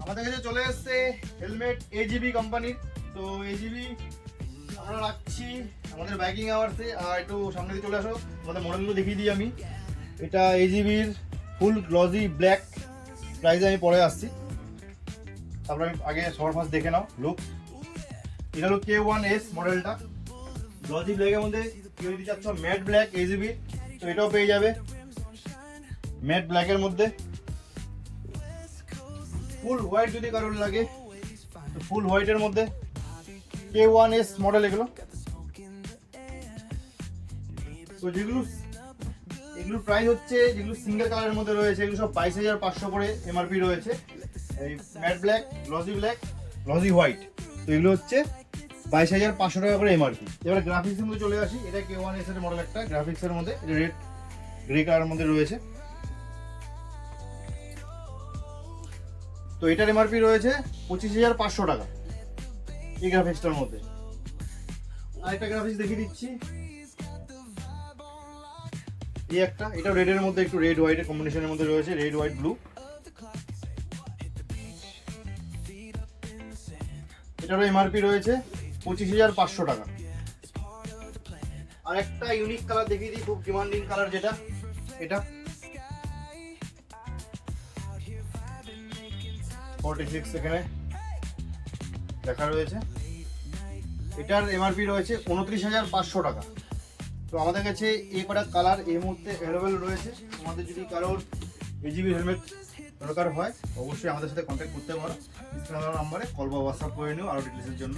আমাদের কাছে চলে এসেছে হেলমেট এজিবি কোম্পানির। তো এজিবি আমরা রাখছি আমাদের বাইকিং আওয়ার্সে। আর একটু সামনে দিয়ে চলে আসো, আমাদের মডেলগুলো দেখিয়ে দিই আমি। এটা এজিবির ফুল গ্লজি ব্ল্যাক, প্রাইসে আমি পরে আসছি। তারপরে আমি আগে সবার ফার্স্ট দেখে নাও লুক। এটা হলো K1S মডেলটা, গ্লজি ব্ল্যাকের মধ্যে। কেউ যদি চাচ্ছ ম্যাট ব্ল্যাক এজিবি, তো এটাও পেয়ে যাবে ম্যাট ব্ল্যাকের মধ্যে। ফুল হোয়াইট যদি কারোর লাগে তো ফুল হোয়াইটের মধ্যে K1S মডেল এগুলো। তো এগুলোর প্রাইস হচ্ছে, যেগুলো সিঙ্গেল কালারের মধ্যে রয়েছে এগুলো সব 22,500 করে এমআরপি রয়েছে। এই matte black, glossy black, glossy white, তো এগুলো হচ্ছে 22,500 টাকা করে এমআরপি। এবার গ্রাফিক্সের মধ্যে চলে আসি। এটা K1S এর মডেল, একটা গ্রাফিক্সের মধ্যে রেড গ্রে কালারের মধ্যে রয়েছে। তো এটার এমআরপি রয়েছে 25,500 টাকা এই গ্রাফিক্সটার মধ্যে। আরেকটা গ্রাফিক্স দেখিয়ে দিচ্ছি, এই একটা, এটা রেডের মধ্যে, একটু রেড হোয়াইটের কম্বিনেশনের মধ্যে রয়েছে, রেড হোয়াইট ব্লু। এটারও এমআরপি রয়েছে 25,500 টাকা। আর একটা ইউনিক কালার দেখিয়ে দিই, খুব ডিমান্ডিং কালার যেটা, এটা 46 এখানে লেখা রয়েছে। এটার এমআরপি রয়েছে 29,500 টাকা। তো আমাদের কাছে এই কটা কালার এই মুহূর্তে অ্যাভেলেবেল রয়েছে। তোমাদের যদি কারোর এজিবি হেলমেট দরকার হয় অবশ্যই আমাদের সাথে কন্ট্যাক্ট করতে পারো। স্ক্রিনে দেওয়া নাম্বারে কল বা হোয়াটসঅ্যাপ করে নিও আরও ডিটেলসের জন্য।